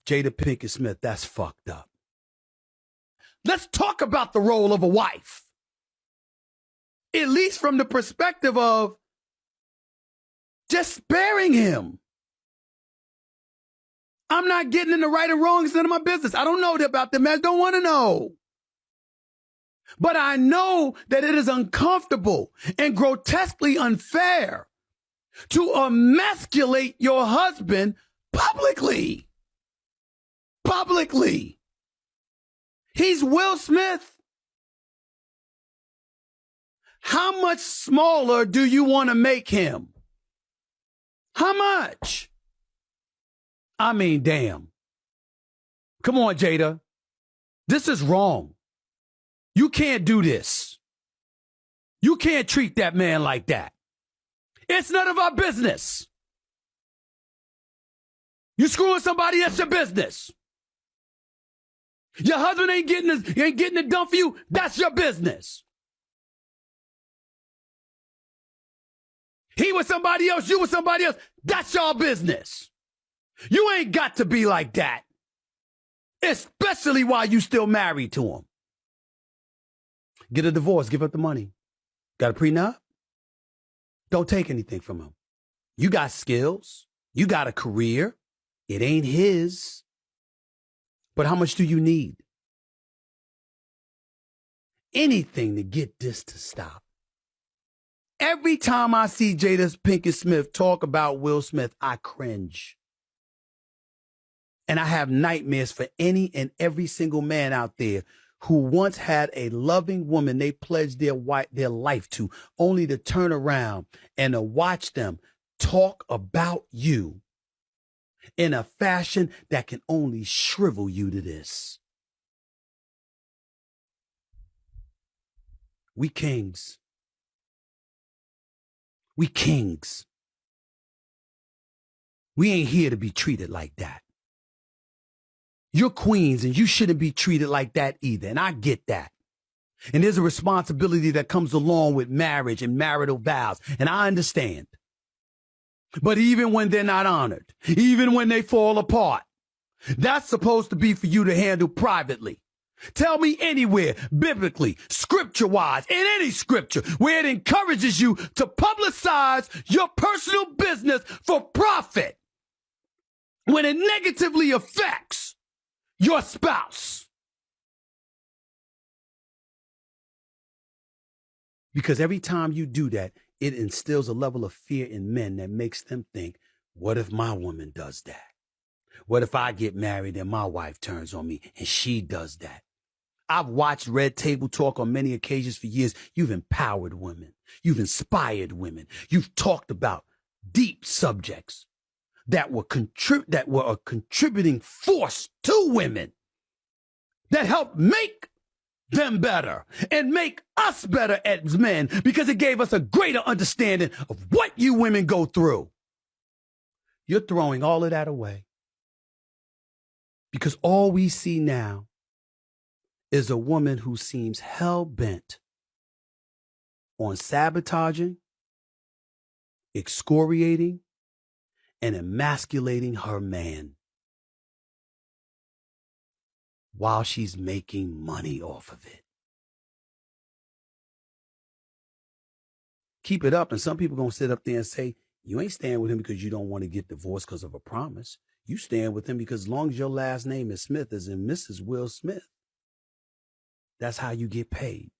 Jada Pinkett Smith, that's fucked up. Let's talk about the role of a wife. At least from the perspective of just sparing him. I'm not getting in the right and wrong. It's none of my business. I don't know about them. I don't want to know. But I know that it is uncomfortable and grotesquely unfair to emasculate your husband publicly. Publicly. He's Will Smith. How much smaller do you want to make him? How much? I mean, damn. Come on, Jada. This is wrong. You can't do this. You can't treat that man like that. It's none of our business. You screwing somebody, that's your business. Your husband ain't getting it done for you, that's your business. He with somebody else, you with somebody else, that's your business. You ain't got to be like that. Especially while you still married to him. Get a divorce, give up the money. Got a prenup? Don't take anything from him. You got skills. You got a career. It ain't his. But how much do you need? Anything to get this to stop. Every time I see Jada Pinkett Smith talk about Will Smith, I cringe. And I have nightmares for any and every single man out there who once had a loving woman they pledged their life to, only to turn around and to watch them talk about you in a fashion that can only shrivel you to this. We kings. We kings. We ain't here to be treated like that. You're queens and you shouldn't be treated like that either. And I get that. And there's a responsibility that comes along with marriage and marital vows. And I understand. But even when they're not honored, even when they fall apart, that's supposed to be for you to handle privately. Tell me anywhere, biblically, scripture-wise, in any scripture, where it encourages you to publicize your personal business for profit when it negatively affects your spouse. Because every time you do that, it instills a level of fear in men that makes them think, what if my woman does that? What if I get married and my wife turns on me and she does that? I've watched Red Table Talk on many occasions for years. You've empowered women. You've inspired women. You've talked about deep subjects that were a contributing force to women that helped make them better and make us better as men because it gave us a greater understanding of what you women go through. You're throwing all of that away because all we see now is a woman who seems hell-bent on sabotaging, excoriating, and emasculating her man while she's making money off of it. Keep it up, and some people gonna sit up there and say, you ain't staying with him because you don't want to get divorced because of a promise. You stand with him because as long as your last name is Smith, as in Mrs. Will Smith, that's how you get paid.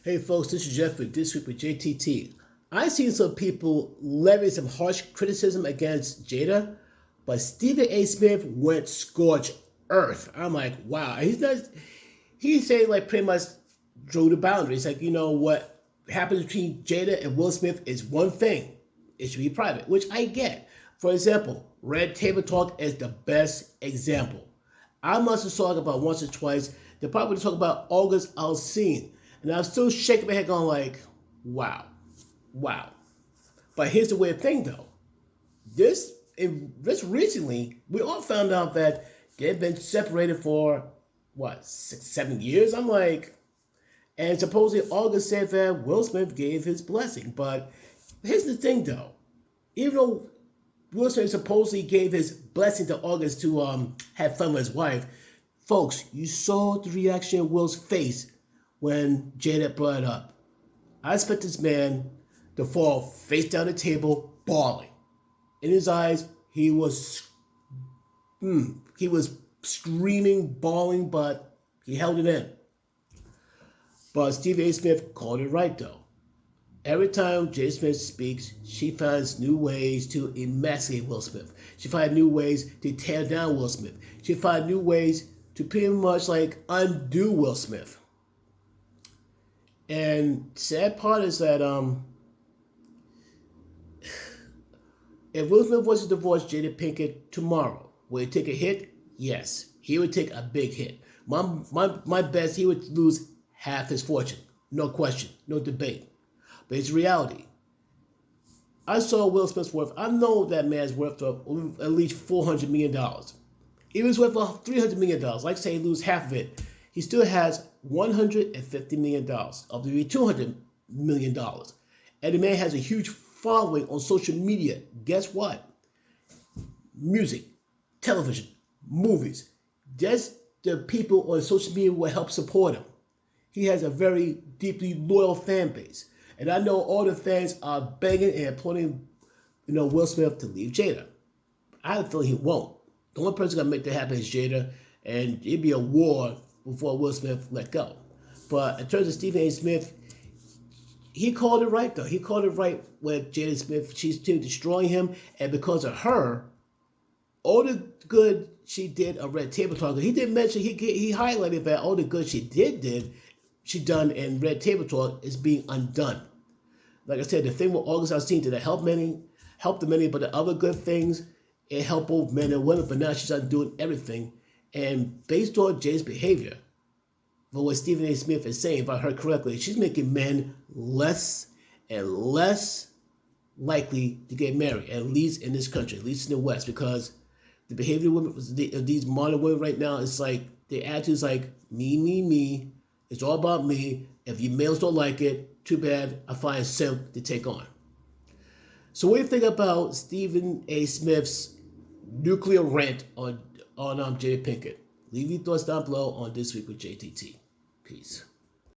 Hey folks, this is Jeff with This Week with JTT. I've seen some people levy some harsh criticism against Jada, but Stephen A. Smith went scorched earth. I'm like, wow. He said like pretty much drew the boundaries. Like, you know what happens between Jada and Will Smith is one thing. It should be private, which I get. For example, Red Table Talk is the best example. I must have talked about once or twice. They probably talk about August Alsina. And I'm still shaking my head going like, wow. But here's the weird thing though. Just recently, we all found out that they've been separated for, 6-7 years? I'm like, and supposedly August said that Will Smith gave his blessing. But here's the thing though. Even though Will Smith supposedly gave his blessing to August to have fun with his wife. Folks, you saw the reaction of Will's face when Jada brought it up. I expect this man to fall face down the table, bawling. In his eyes, he was screaming, bawling, but he held it in. But Stephen A. Smith called it right, though. Every time Jada Smith speaks, she finds new ways to emasculate Will Smith. She finds new ways to tear down Will Smith. She finds new ways to pretty much like undo Will Smith. And sad part is that if Will Smith was to divorce Jada Pinkett tomorrow, would he take a hit? Yes, he would take a big hit. My best, he would lose half his fortune. No question, no debate. But it's reality. I saw Will Smith's worth. I know that man's worth of at least $400 million. He was worth $300 million. Like say he lose half of it, he still has $150 million of the $200 million. And the man has a huge following on social media. Guess what? Music, television, movies. Just the people on social media will help support him. He has a very deeply loyal fan base. And I know all the fans are begging and applauding, Will Smith to leave Jada. I have a feeling he won't. The only person gonna make that happen is Jada, and it'd be a war before Will Smith let go. But in terms of Stephen A. Smith, he called it right though. He called it right with Jada Smith. She's destroying him, and because of her, all the good she did on Red Table Talk. He did mention he highlighted that all the good she she done in Red Table Talk is being undone. Like I said, the thing with August Alsina did help the many, but the other good things, it helped both men and women, but now she's undoing everything. And based on Jay's behavior, but what Stephen A. Smith is saying, if I heard correctly, she's making men less and less likely to get married, at least in this country, at least in the West, because the behavior of these modern women right now is like, the attitude is like, me. It's all about me. If you males don't like it, too bad. I find simp to take on. So what do you think about Stephen A. Smith's nuclear rant on Jada Pinkett? Leave your thoughts down below on This Week with JTT. Peace.